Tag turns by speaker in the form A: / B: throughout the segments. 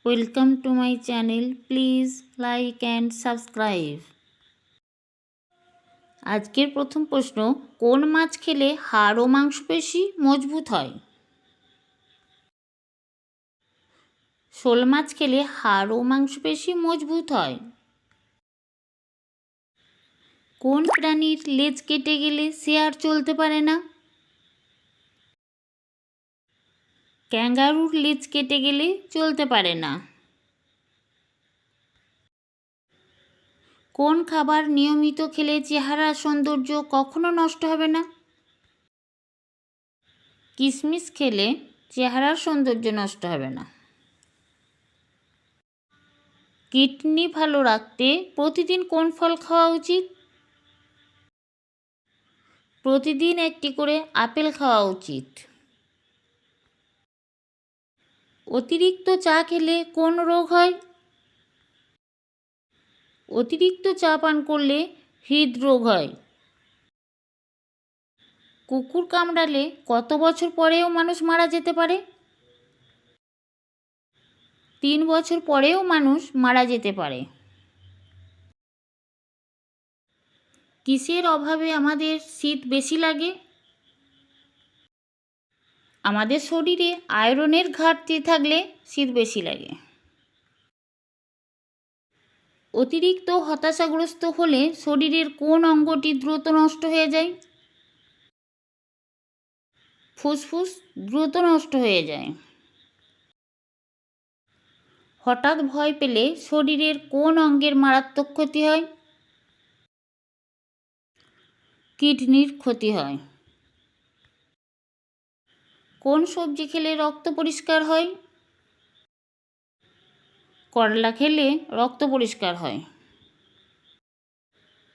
A: Welcome to my channel, please like and subscribe. আজকের প্রথম প্রশ্ন, কোন মাছ খেলে হাড় ও মাংসপেশি মজবুত হয়? শোল মাছ খেলে হাড় ও মাংসপেশি মজবুত হয়। কোন প্রাণীর লেজ কেটে গেলে সে আর চলতে পারে না? ক্যাঙ্গারুর লেজ কেটে গেলে চলতে পারে না। কোন খাবার নিয়মিত খেলে চেহারার সৌন্দর্য কখনো নষ্ট হবে না? কিশমিশ খেলে চেহারার সৌন্দর্য নষ্ট হবে না। কিডনি ভালো রাখতে প্রতিদিন কোন ফল খাওয়া উচিত? প্রতিদিন একটি করে আপেল খাওয়া উচিত। অতিরিক্ত চা খেলে কোন রোগ হয়? অতিরিক্ত চা পান করলে হৃদরোগ হয়। কুকুর কামড়ালে কত বছর পরেও মানুষ মারা যেতে পারে? 3 বছর পরেও মানুষ মারা যেতে পারে। কিসের অভাবে আমাদের শীত বেশি লাগে? আমাদের শরীরে আয়রনের ঘাটতি থাকলে শীত বেশি লাগে। অতিরিক্ত হতাশাগ্রস্ত হলে শরীরের কোন অঙ্গটি দ্রুত নষ্ট হয়ে যায়? ফুসফুস দ্রুত নষ্ট হয়ে যায়। হঠাৎ ভয় পেলে শরীরের কোন অঙ্গের মারাত্মক ক্ষতি হয়? কিডনির ক্ষতি হয়। কোন সবজি খেলে রক্ত পরিষ্কার হয়? করলা খেলে রক্ত পরিষ্কার হয়।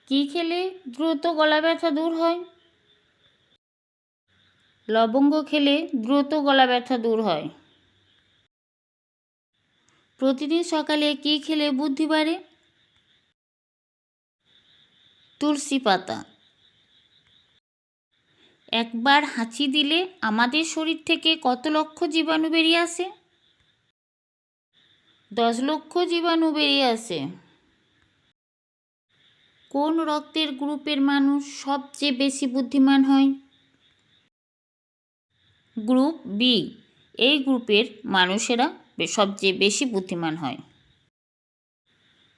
A: কি খেলে দ্রুত গলা ব্যথা দূর হয়? লবঙ্গ খেলে দ্রুত গলা ব্যথা দূর হয়। প্রতিদিন সকালে কি খেলে বুদ্ধি বাড়ে? তুলসী পাতা। একবার হাঁচি দিলে আমাদের শরীর থেকে কত লক্ষ জীবাণু বেরিয়ে আসে? 10 লক্ষ জীবাণু বেরিয়ে আসে। কোন রক্তের গ্রুপের মানুষ সবচেয়ে বেশি বুদ্ধিমান হয়? Group B. এই গ্রুপের মানুষেরা সবচেয়ে বেশি বুদ্ধিমান হয়।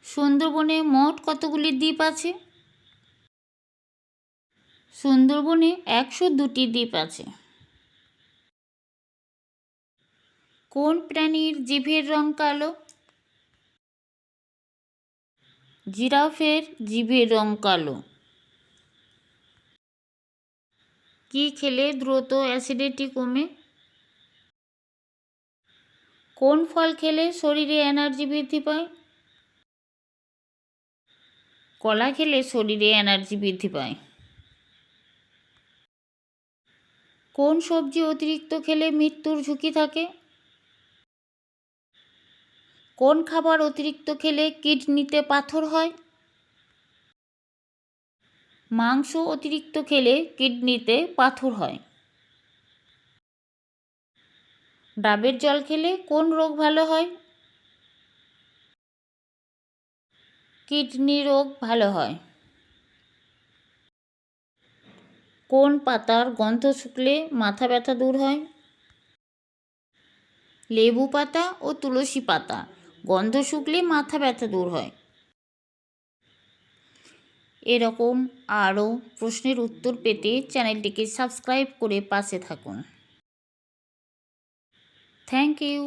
A: সুন্দরবনে মোট কতগুলি দ্বীপ আছে? সুন্দরবনে 102টি দ্বীপ আছে। কোন প্রাণীর জিভের রং কালো? জিরাফের জিভের রং কালো। কি খেলে দ্রুত অ্যাসিডিটি কমে? কোন ফল খেলে শরীরে এনার্জি বৃদ্ধি পায়? কলা খেলে শরীরে এনার্জি বৃদ্ধি পায়। কোন সবজি অতিরিক্ত খেলে মৃত্যুর ঝুঁকি থাকে? কোন খাবার অতিরিক্ত খেলে কিডনিতে পাথর হয়? মাংস অতিরিক্ত খেলে কিডনিতে পাথর হয়। ডাবের জল খেলে কোন রোগ ভালো হয়? কিডনি রোগ ভালো হয়। কোন পাতার গন্ধ শুকলে মাথা ব্যথা দূর হয়? লেবু পাতা ও তুলসী পাতা গন্ধ শুকলে মাথা ব্যথা দূর হয়। এরকম আরও প্রশ্নের উত্তর পেতে চ্যানেলটিকে সাবস্ক্রাইব করে পাশে থাকুন। Thank you.